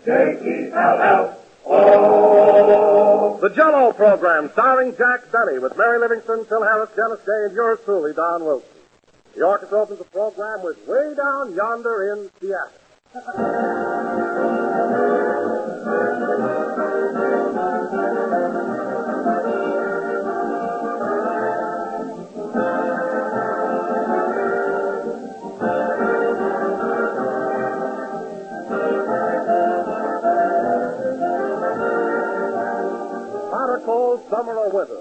J-E-L-L-O. The Jell-O program, starring Jack Benny, with Mary Livingston, Phil Harris, Dennis Day, and yours truly, Don Wilson. The orchestra opens the program with Way Down Yonder in Seattle. Hot or cold, summer or winter,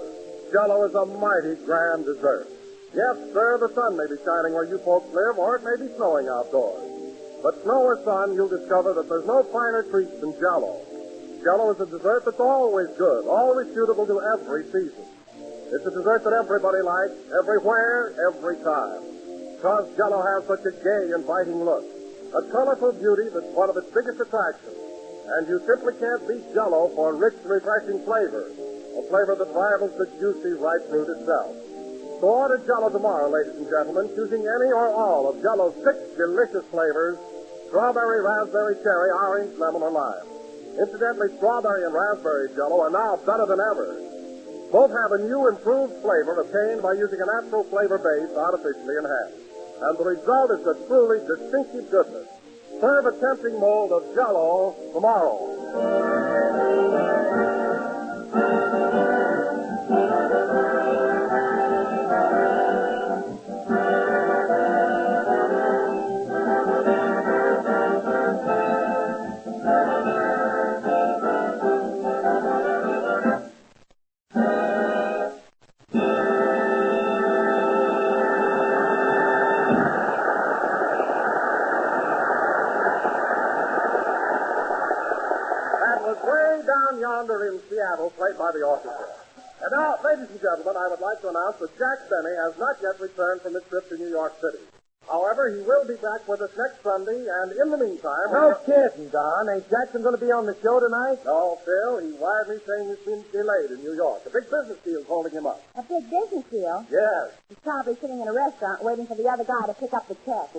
Jell-O is a mighty grand dessert. Yes, sir, the sun may be shining where you folks live, or it may be snowing outdoors. But snow or sun, you'll discover that there's no finer treat than Jell-O. Jell-O is a dessert that's always good, always suitable to every season. It's a dessert that everybody likes, everywhere, every time. Because Jell-O has such a gay, inviting look, a colorful beauty that's one of its biggest attractions. And you simply can't beat Jell-O for rich, refreshing flavor, a flavor that rivals the juicy ripe fruit itself. So order Jell-O tomorrow, ladies and gentlemen, choosing any or all of Jell-O's 6 delicious flavors: strawberry, raspberry, cherry, orange, lemon, or lime. Incidentally, strawberry and raspberry Jell-O are now better than ever. Both have a new, improved flavor obtained by using a natural flavor base artificially enhanced. And the result is a truly distinctive goodness. Serve a tempting mold of Jell-O tomorrow. Way Down Yonder in Seattle, played by the orchestra. And now, ladies and gentlemen, I would like to announce that Jack Benny has not yet returned from his trip to New York City. However, he will be back with us next Sunday, and in the meantime... No kidding, Don. Ain't Jackson going to be on the show tonight? No, Phil. He wired me saying he's been delayed in New York. A big business deal's holding him up. A big business deal? Yes. He's probably sitting in a restaurant waiting for the other guy to pick up the check.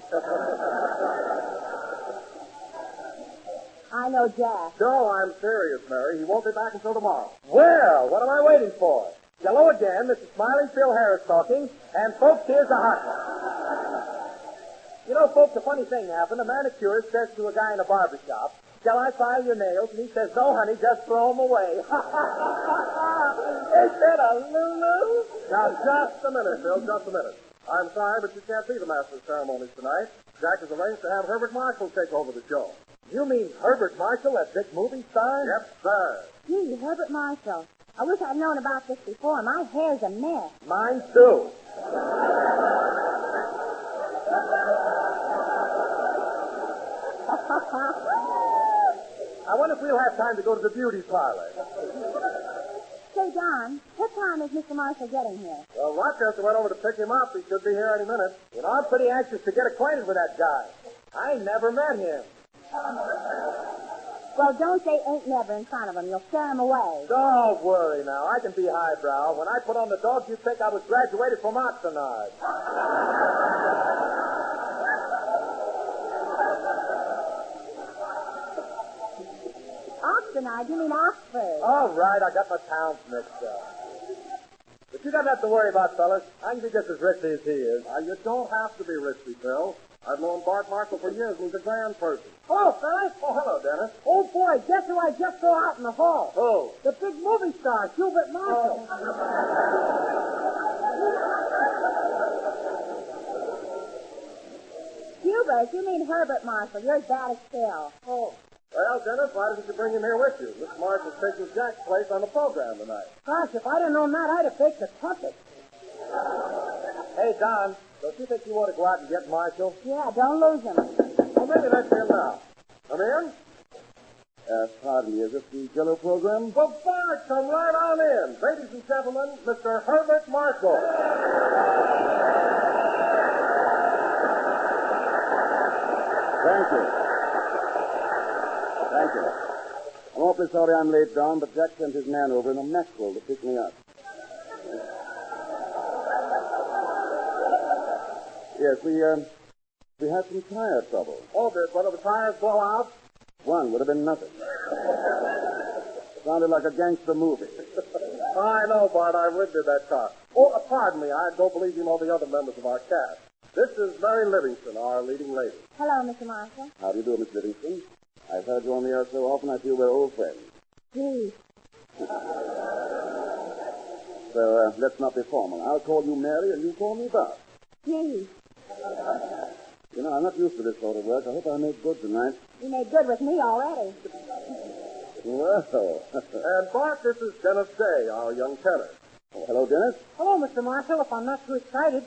I know Jack. No, I'm serious, Mary. He won't be back until tomorrow. Well, what am I waiting for? Hello again. This is Smiling Phil Harris talking. And, folks, here's a hot one. You know, folks, a funny thing happened. A manicurist says to a guy in a barber shop, "Shall I file your nails?" And he says, "No, honey, just throw them away." Is that a Lulu? Now, just a minute, Phil, just a minute. I'm sorry, but you can't see the master of ceremonies tonight. Jack has arranged to have Herbert Marshall take over the show. You mean Herbert Marshall, that big movie star? Yep, sir. Gee, Herbert Marshall. I wish I'd known about this before. My hair's a mess. Mine, too. I wonder if we'll have time to go to the beauty parlor. Say, Don, what time is Mr. Marshall getting here? Well, Rochester went over to pick him up. He should be here any minute. You know, I'm pretty anxious to get acquainted with that guy. I never met him. Well, don't say ain't never in front of him. You'll scare him away. Don't worry now. I can be highbrow. When I put on the dog, you'd think I was graduated from Oxnard. Oxnard? You mean Oxford? All right, I got my towns mixed up. But you don't have to worry about, fellas. I can be just as risky as he is. You don't have to be risky, Phil. I've known Bart Marshall for years, and he's a grand person. Hello, fellas. Oh, hello, Dennis. Oh, boy, guess who I just saw out in the hall? Who? The big movie star, Hubert Marshall. Hubert, you mean Herbert Marshall. You're as bad as Phil. Oh. Well, Dennis, why didn't you bring him here with you? Mr. Marshall's taking Jack's place on the program tonight. Gosh, if I'd have known that, I'd have faked the trumpet. Hey, Don, don't you think you ought to go out and get Marshall? Yeah, don't lose him. Well, maybe that's him now. Come in. Pardon me, is this the Jell-O program? Well, Bart, come right on in. Ladies and gentlemen, Mr. Herbert Marshall. Thank you. Thank you. I'm awfully sorry I'm late, Don, but Jack sent his man over in a mackerel to pick me up. Yes, we had some tire trouble. Oh, did one of the tires blow out? One would have been nothing. Sounded like a gangster movie. I know, Bart. I rigged that car. Oh, pardon me. I don't believe you know the other members of our cast. This is Mary Livingston, our leading lady. Hello, Mr. Marshall. How do you do, Miss Livingston? I've heard you on the air so often I feel we're old friends. Gee. So let's not be formal. I'll call you Mary and you call me Bart. Gee. You know, I'm not used to this sort of work. I hope I make good tonight. You made good with me already. Well. And Bart, this is Dennis Day, our young tenor. Oh, hello, Dennis. Hello, Mr. Marshall, if I'm not too excited.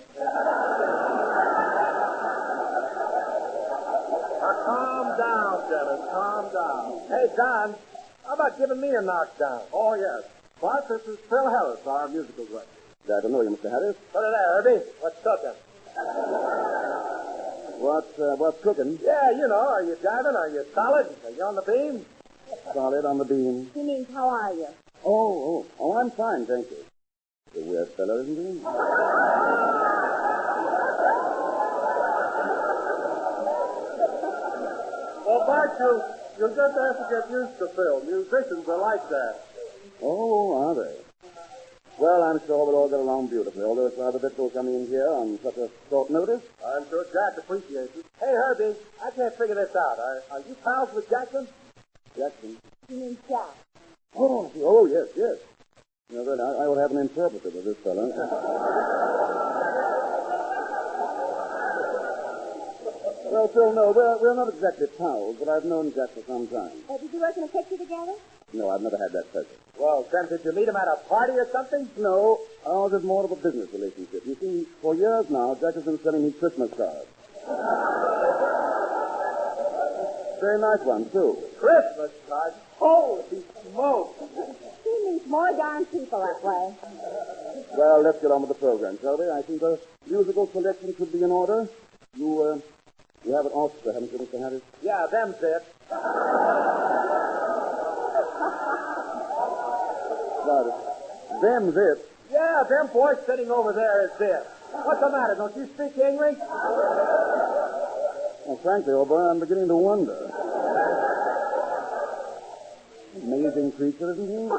Calm down, Dennis. Calm down. Hey, Don, how about giving me a knockdown? Oh, yes. Bart, this is Phil Harris, our musical director. Glad to know you, Mr. Harris. Put it there, Herbie. What's cooking? What's cooking? Yeah, you know, are you jiving? Are you solid? Are you on the beam? Solid on the beam. He means, how are you? Oh, I'm fine, thank you. A weird fellow, isn't he? Well, Bart, you'll just have to get used to Phil. Musicians are like that. Oh, are they? Well, I'm sure we'll all get along beautifully, although it's rather difficult coming in here on such a short notice. I'm sure Jack appreciates it. Hey, Herbie, I can't figure this out. Are you pals with Jackson? Jackson. He means Jack. Oh, yes. You know, then I will have an interpreter with this fellow. Well, Phil, no, we're not exactly pals, but I've known Jack for some time. Did you work in a picture together? No, I've never had that pleasure. Well, then, did you meet him at a party or something? No, ours is more of a business relationship. You see, for years now, Jack has been selling me Christmas cards. Very nice ones, too. Christmas cards? Holy smoke! He meets more darn people that way. Well, let's get on with the program, shall we? I think the musical selection should be in order. You have an orchestra, haven't you, Mr. Harris? Yeah, them's it. Them's it. Yeah, them boys sitting over there is it. What's the matter? Don't you speak English? Well, frankly, old boy, I'm beginning to wonder. Amazing creature, isn't he?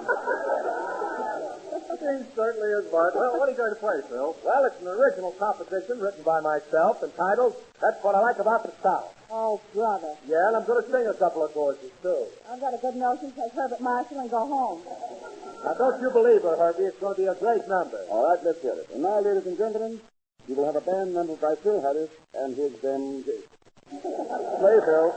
He certainly is, Bart. Well, what are you going to play, Phil? Well, it's an original composition written by myself entitled That's What I Like About the South. Oh, brother. Yeah, and I'm going to sing a couple of choruses, too. I've got a good notion. Take Herbert Marshall and go home. Now, don't you believe her, Herbie. It's going to be a great number. All right, let's hear it. And now, ladies and gentlemen, you will have a band member by Phil Harris and his Them Gates. Play, Phil.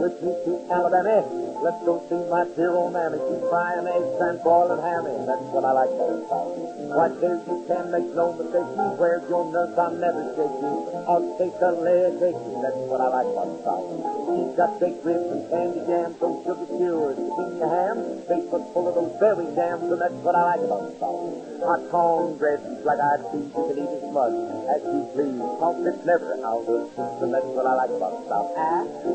With me to Alabama, let's go see my dear old mammy. She's frying eggs and boiling hammy. That's what I like about South. Right there you can make no mistake. Where's your nerves? I'll never shake you. I'll take a leg ache. That's what I like about South. She's got baked ribs and candy jams, those sugar cures, senior ham, baked but full of those berry jams, and that's what I like about South. Hot cornbread, like I do, you can eat as much as you please. Cause it's never out of season, that's what I like about South.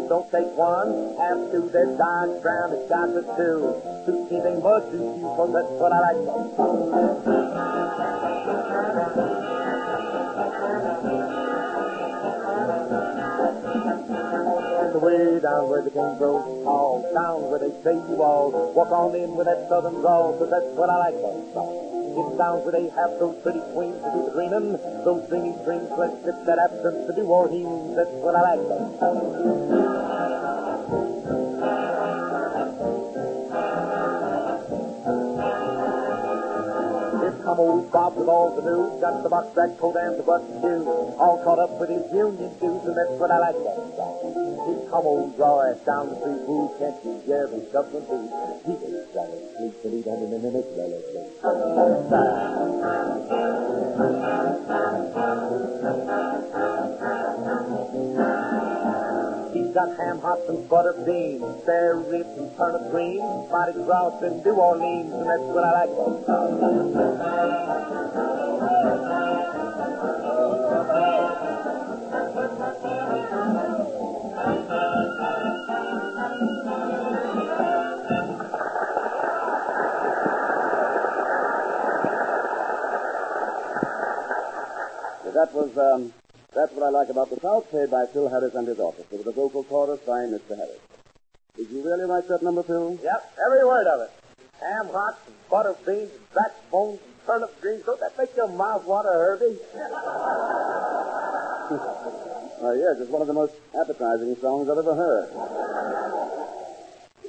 Don't take one, have two, there's Dodge Brown, it's got to do. Two teeth ain't much to you, cause that's what I like about the way down where the game grows tall, down where they say you all walk on in with that southern drawl, so that's what I like about South. It's down where they have those pretty queens to do the dreaming, those dreamy dreams, let's sip that absence to New Orleans, that's what I like about South. Come old Bob with all the news, got the box back coat and the button shoes, all caught up with his union dues, and that's what I like about South. Here come old Roy down the street, who can't you hear him shuffling through? He ain't jealous, sleep till he done in a minute, He's got ham hocks and butter beans, spare ribs and turnip greens, spotted grouse in New Orleans, and that's what I like about South. that's what I like about the South, played by Phil Harris and his orchestra, with the vocal chorus by Mr. Harris. Did you really write that number, Phil? Yep, every word of it. Ham hocks and butter beans and backbones and turnip greens. Don't that make your mouth water, Herbie? Yes, it's one of the most appetizing songs I've ever heard.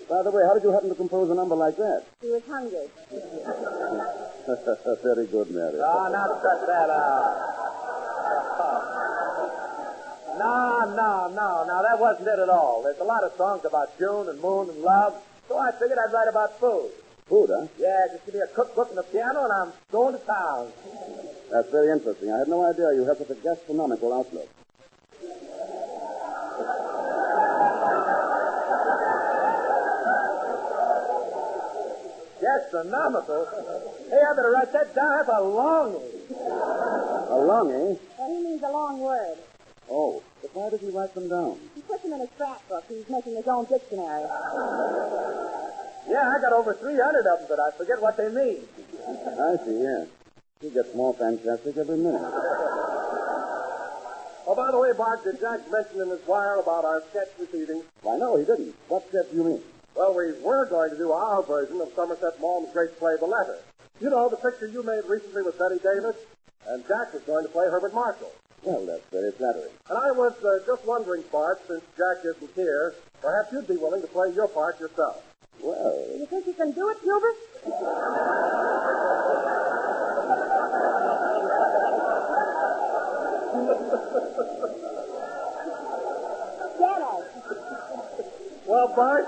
By the way, how did you happen to compose a number like that? He was hungry. Very good, Mary. No, not cut that out. No, that wasn't it at all. There's a lot of songs about June and moon and love, so I figured I'd write about food. Food, huh? Yeah, just give me a cookbook and a piano, and I'm going to town. That's very interesting. I had no idea you had such a gastronomical outlook. Gastronomical? Hey, I better write that down. That's a longing. A longing? Well, he means a long word. Oh, but why did he write them down? He puts them in his scrapbook. He's making his own dictionary. Yeah, I got over 300 of them, but I forget what they mean. I see, yeah. He gets more fantastic every minute. Oh, by the way, Bart, did Jack mention in his wire about our sketch this evening? Why, no, he didn't. What sketch do you mean? Well, we were going to do our version of Somerset Maugham's great play, The Letter. You know, the picture you made recently with Betty Davis? And Jack is going to play Herbert Marshall. Well, that's very flattering. And I was just wondering, Bart, since Jack isn't here, perhaps you'd be willing to play your part yourself. Well, You think you can do it, Gilbert? Get us. Well, Bart,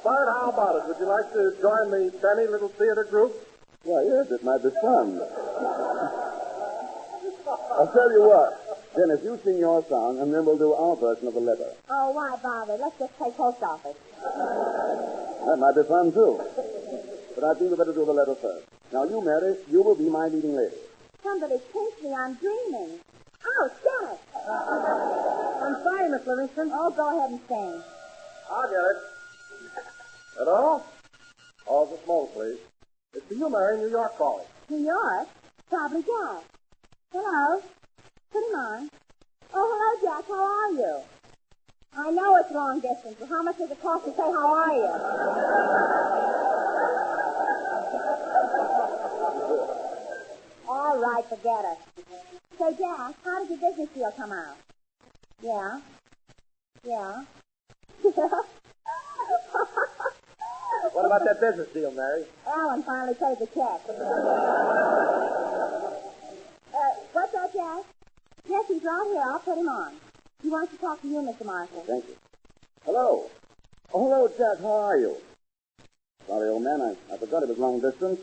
how about it? Would you like to join the Benny Little Theater group? why, yes, it might be fun. I'll tell you what. Dennis, you sing your song, and then we'll do our version of The Letter. Oh, why bother? Let's just play post office. That might be fun, too. But I think we better do The Letter first. Now, you, Mary, you will be my leading lady. Somebody pinch me. I'm dreaming. Ouch, get it. I'm sorry, Miss Livingston. Oh, go ahead and sing. I'll get it. Hello? Oh, just a moment, please. It's for you, Mary, New York calling. New York? Probably Jack. Hello? Put him on. Oh, hello, Jack. How are you? I know it's long distance, but how much does it cost to say how are you? All right, forget it. Say, Jack, how did your business deal come out? Yeah? Yeah? What about that business deal, Mary? Alan finally paid the check. What's that, Jack? Yes, he's right here. I'll put him on. He wants to talk to you, Mr. Marshall. Thank you. Hello. Oh, hello, Jack. How are you? Sorry, old man. I forgot it was long distance.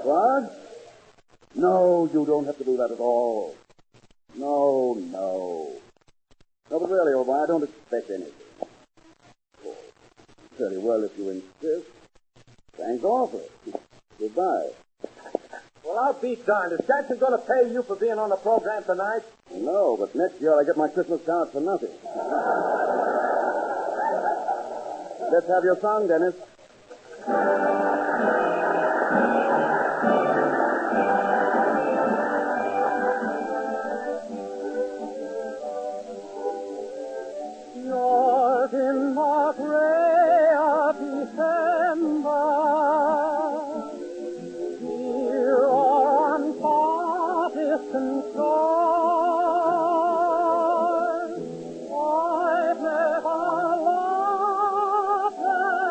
What? No, you don't have to do that at all. No. No, but really, old boy, I don't expect anything. Oh, very well, if you insist. Thanks awfully. Goodbye. Well, I'll be darned. Is Jackson going to pay you for being on the program tonight? No, but next year I get my Christmas card for nothing. Let's have your song, Dennis. Lord, in the gray of December, here on far distant shores, I've never loved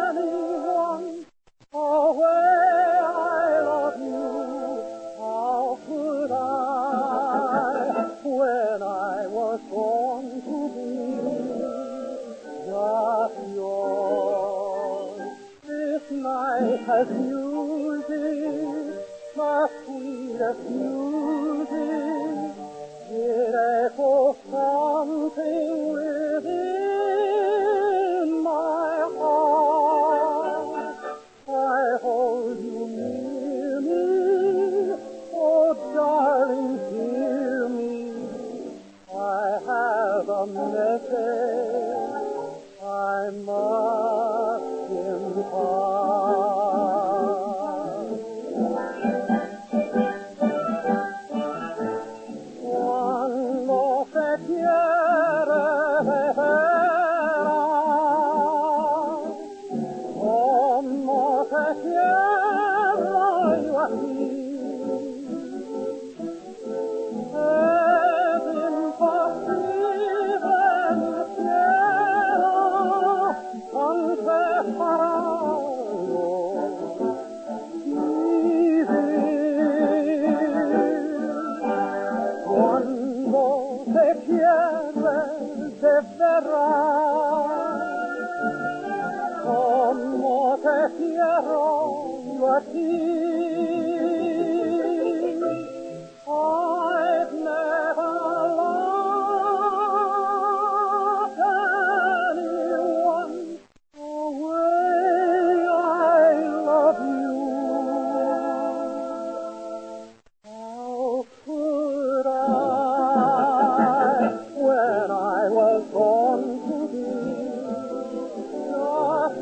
anyone the way I love you. How could I, when I was born to be just yours? This night has music, the sweetest music. It echoes something within my heart. I hold you near me, oh darling, hear me. I have a message I must impart. será. Como te quiero yo a ti. I've never loved anyone the way I love you. How could I, when I was born to be just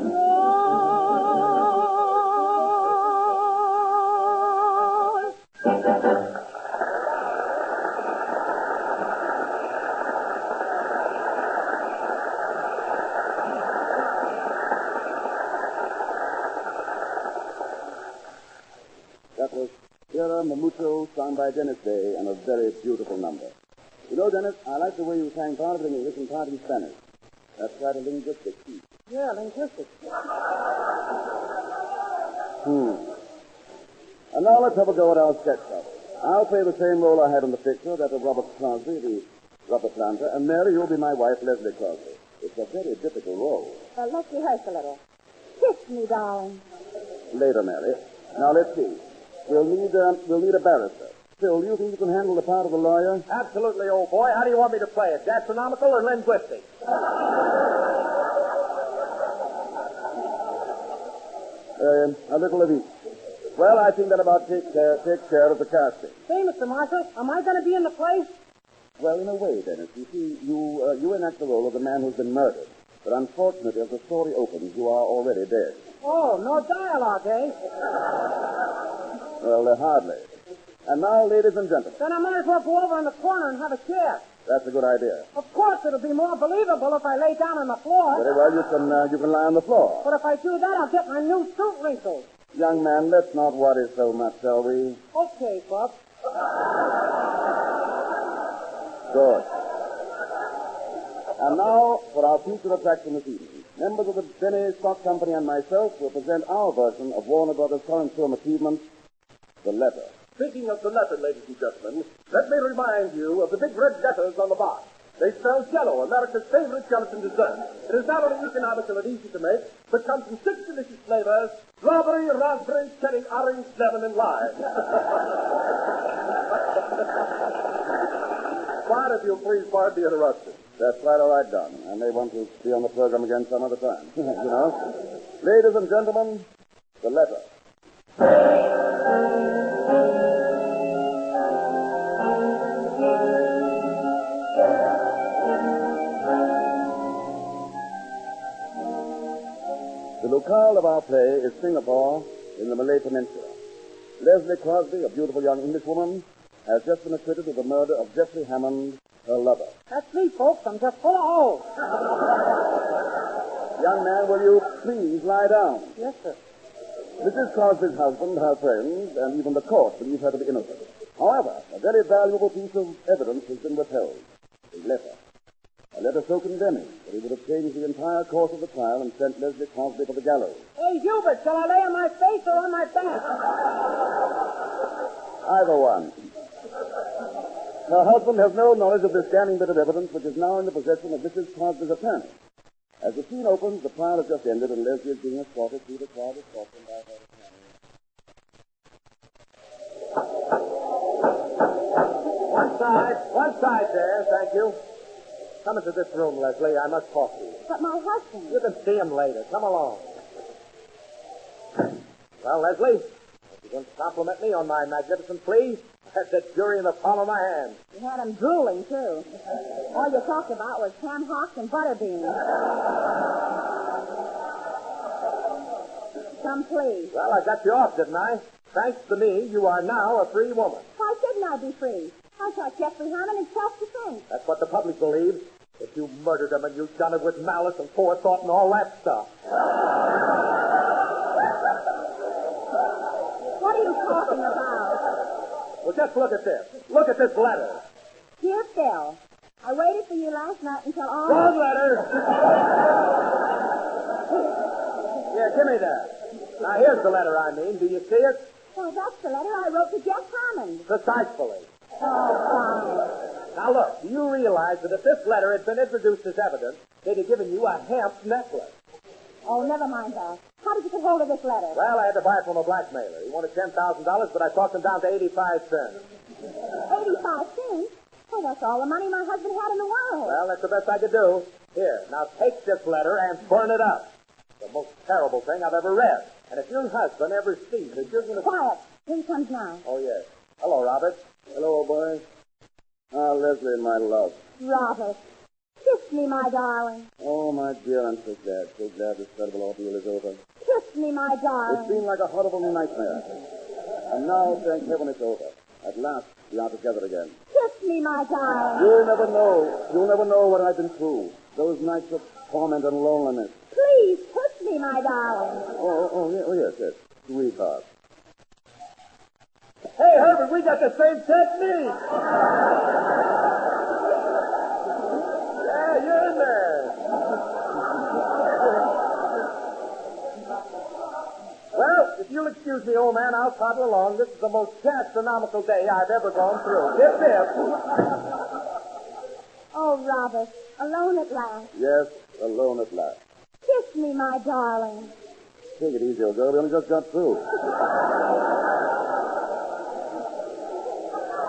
That was Tierra Mamucho, sung by Dennis Day, and a very beautiful number. You know, Dennis, I like the way you sang part of it in English and part in Spanish. That's quite a linguistic feat. Yeah, linguistics. And now let's have a go at our sketch cover. I'll play the same role I had in the picture, that of Robert Crosby, the rubber planter, and Mary, you'll be my wife, Leslie Crosby. It's a very difficult role. Let's rehearse a little. Kiss me, darling. Later, Mary. Now, let's see. We'll need a barrister. Phil, do you think you can handle the part of the lawyer? Absolutely, old boy. How do you want me to play it? Gastronomical or linguistic? A little of each. Well, I think that about takes care of the casting. Say, Mr. Marshall, am I going to be in the play? Well, in a way, Dennis. You see, you enact the role of the man who's been murdered. But unfortunately, as the story opens, you are already dead. Oh, no dialogue, eh? Well, hardly. And now, ladies and gentlemen. Then I might as well go over in the corner and have a chair. That's a good idea. Of course, it'll be more believable if I lay down on the floor. Very well, you can lie on the floor. But if I do that, I'll get my new suit wrinkled. Young man, let's not worry so much, shall we? Okay, Buck. Good. And now, for our feature attraction this evening. Members of the Benny Stock Company and myself will present our version of Warner Brothers' current film achievement, The Letter. Speaking of the letter, ladies and gentlemen, let me remind you of the big red letters on the box. They spell Jell-O, America's favorite gelatin dessert. It is not only economical and easy to make, but comes in 6 delicious flavors: strawberry, raspberry, cherry, orange, lemon, and lime. But if you'll please pardon the interruption. That's right, all right, Don. I may want to be on the program again some other time. You know? Ladies and gentlemen, The Letter. The locale of our play is Singapore in the Malay Peninsula. Leslie Crosby, a beautiful young Englishwoman, has just been acquitted of the murder of Jeffrey Hammond, her lover. That's me, folks. I'm just full of holes. Young man, will you please lie down? Yes, sir. Mrs. Crosby's husband, her friends, and even the court believe her to be innocent. However, a very valuable piece of evidence has been withheld. His letter. A letter so condemning that he would have changed the entire course of the trial and sent Leslie Crosby to the gallows. Hey, Hubert, shall I lay on my face or on my back? Either one. Her husband has no knowledge of this damning bit of evidence, which is now in the possession of Mrs. Crosby's attorney. As the scene opens, the trial has just ended, and Leslie is being escorted through the crowded courtroom by her attorney. One side there, thank you. Come into this room, Leslie. I must talk to you. But my husband. You can see him later. Come along. Well, Leslie, if you can compliment me on my magnificent plea, that's the jury in the palm of my hand. You had him drooling, too. All you talked about was ham hocks and butter beans. Come, please. Well, I got you off, didn't I? Thanks to me, you are now a free woman. Why shouldn't I be free? I shot Jeffrey Hammond in self-defense. That's what the public believes. If you murdered him and you've done it with malice and forethought and all that stuff. What are you talking about? Well, just look at this. Look at this letter. Dear Phil, I waited for you last night until all... Wrong letter. Here, give me that. Now, here's the letter I mean. Do you see it? Well, that's the letter I wrote to Jeff Hammond. Precisely. Oh, fine. Now, look, do you realize that if this letter had been introduced as evidence, they'd have given you a hemp necklace? Oh, never mind that. How did you get hold of this letter? Well, I had to buy it from a blackmailer. He wanted $10,000, but I talked him down to 85 cents. 85 cents? Oh, that's all the money my husband had in the world. Well, that's the best I could do. Here, now take this letter and burn it up. It's the most terrible thing I've ever read. And if your husband ever sees it, you're going to... Quiet. Here he comes now. Oh, yes. Hello, Robert. Hello, old boy. Ah, Leslie, my love. Robert, kiss me, my darling. Oh, my dear, I'm so glad. So glad this terrible ordeal is over. Kiss me, my It darling. seemed like a horrible nightmare. And now, thank heaven, it's over. At last, we are together again. Kiss me, my darling. You'll never know. You'll never know what I've been through. Those nights of torment and loneliness. Please kiss me, my darling. Yes. Sweetheart. Hey, Herbert, we got the same technique. Yeah, you're in there. Well, if you'll excuse me, old man, I'll toddle along. This is the most astronomical day I've ever gone through. Hip. Oh, Robert, alone at last. Yes, alone at last. Kiss me, my darling. Take it easy, old girl. We only just got through.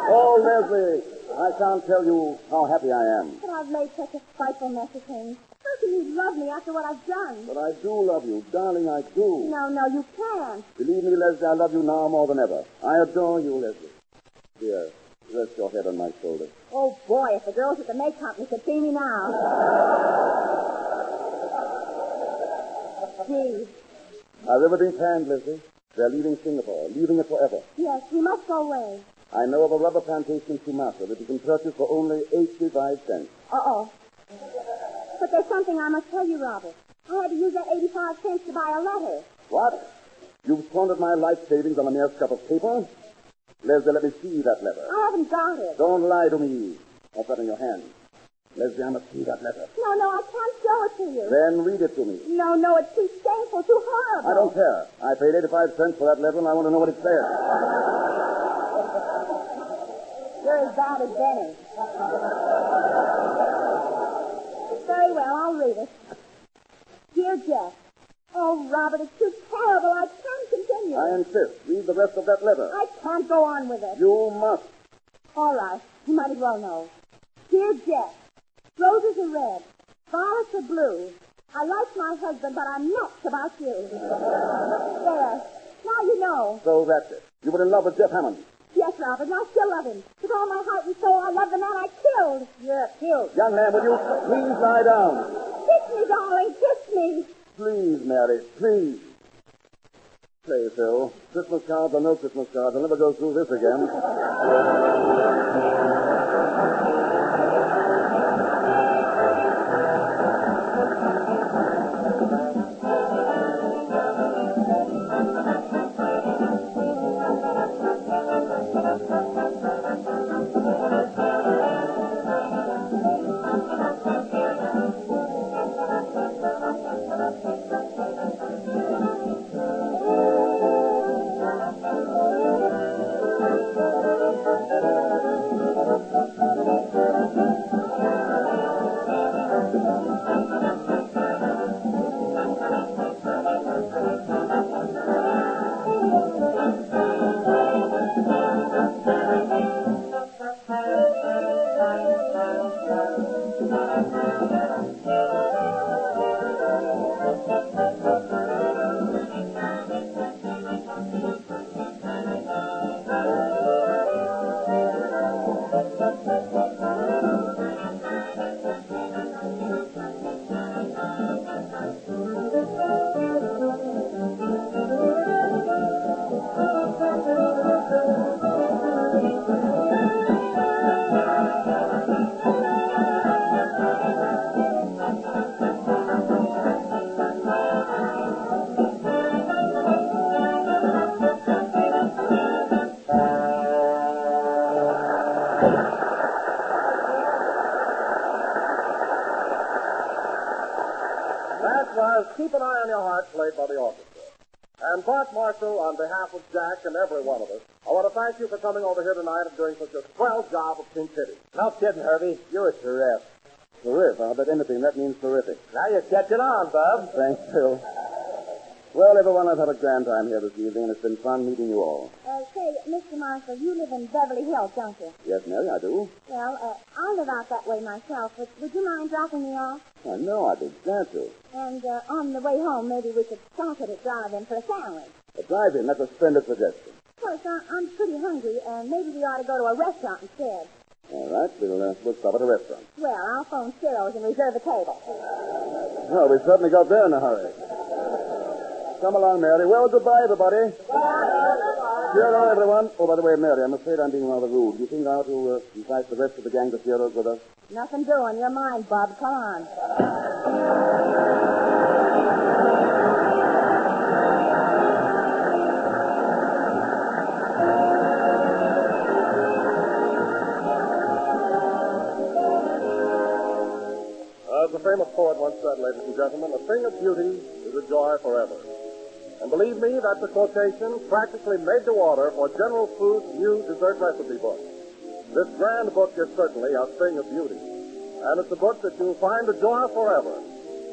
Oh, Leslie, I can't tell you how happy I am. But I've made such a frightful mess of things. How can you love me after what I've done? But I do love you. Darling, I do. No, you can't. Believe me, Leslie, I love you now more than ever. I adore you, Leslie. Here, rest your head on my shoulder. Oh, boy, if the girls at the May Company could see me now. Gee. I've everything planned, Leslie. They're leaving Singapore, leaving it forever. Yes, we must go away. I know of a rubber plantation in Sumatra that you can purchase for only 85 cents. Uh-oh. But there's something I must tell you, Robert. I had to use that 85 cents to buy a letter. What? You've squandered my life savings on a mere scrap of paper? Leslie, let me see that letter. I haven't got it. Don't lie to me. Have that in your hand. Leslie, I must see that letter. No, I can't show it to you. Then read it to me. No, it's too shameful, too horrible. I don't care. I paid 85 cents for that letter, and I want to know what it says. You're as bad as Benny. Very well, I'll read it. Dear Jeff. Oh, Robert, it's too terrible. I can't continue. I insist. Read the rest of that letter. I can't go on with it. You must. All right. You might as well know. Dear Jeff. Roses are red. Violets are blue. I like my husband, but I'm nuts about you. There. Now you know. So that's it. You were in love with Jeff Hammond. Yes, Robert, and I still love him. With all my heart and soul, I love the man I killed. Yeah, killed. Young man, will you please lie down? Kiss me, darling. Kiss me. Please, Mary, please. Say, Phil, Christmas cards or no Christmas cards, I'll never go through this again. Was Keep an Eye on Your Heart, played by the orchestra. And Bart Marshall, on behalf of Jack and every one of us, want to thank you for coming over here tonight and doing such a swell job of Pink Kitty. No kidding, Herbie. You're a terrific. Terrific. I'll bet anything that means terrific. Now you're catching on, Bub. Thanks, Phil. Well, everyone, I've had a grand time here this evening, and it's been fun meeting you all. Say, Mr. Marshall, you live in Beverly Hills, don't you? Yes, Mary, I do. Well, I live out that way myself, but would you mind dropping me off? I know, I'd be glad to. And on the way home, maybe we could stop at a drive-in for a sandwich. A drive-in, that's a splendid suggestion. Of course, I'm pretty hungry, and maybe we ought to go to a restaurant instead. All right, we'll stop at a restaurant. Well, I'll phone Ciro's and reserve a table. Well, we certainly got there in a hurry. Come along, Mary. Well, goodbye, everybody. Cheerio, everyone. Oh, by the way, Mary, I'm afraid I'm being rather rude. Do you think I ought to invite the rest of the gang to Cheero's with us? Nothing doing. You're mine, Bub. Come on. As the famous poet once said, ladies and gentlemen, a thing of beauty is a joy forever. And believe me, that's a quotation practically made to order for General Foods' new dessert recipe book. This grand book is certainly a thing of beauty. And it's a book that you'll find a joy forever.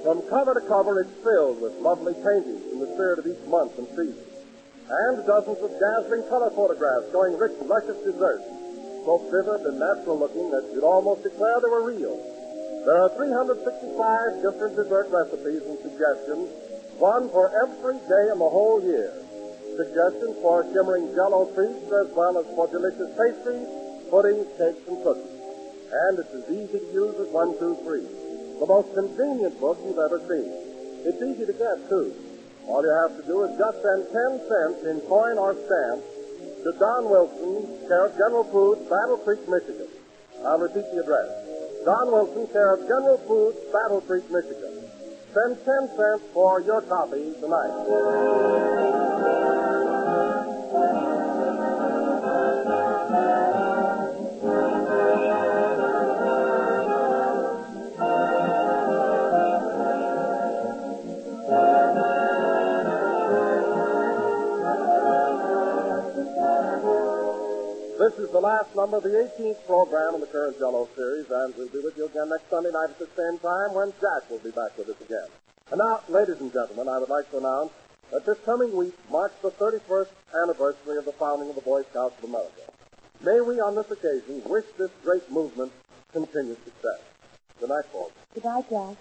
From cover to cover, it's filled with lovely paintings in the spirit of each month and season. And dozens of dazzling color photographs showing rich, luscious desserts, so vivid and natural looking that you'd almost declare they were real. There are 365 different dessert recipes and suggestions, one for every day in the whole year. Suggestions for shimmering Jell-O treats as well as for delicious pastries, puddings, cakes, and cookies. And it's as easy to use as 1, 2, 3. The most convenient book you've ever seen. It's easy to get, too. All you have to do is just send 10 cents in coin or stamp to Don Wilson, care of General Foods, Battle Creek, Michigan. I'll repeat the address. Don Wilson, care of General Foods, Battle Creek, Michigan. Send 10 cents for your copy tonight. This is the last number of the 18th program in the current Jell-O series, and we'll be with you again next Sunday night at the same time when Jack will be back with us again. And now, ladies and gentlemen, I would like to announce that this coming week marks the 31st anniversary of the founding of the Boy Scouts of America. May we, on this occasion, wish this great movement continued success. Good night, folks. Good night, Jack.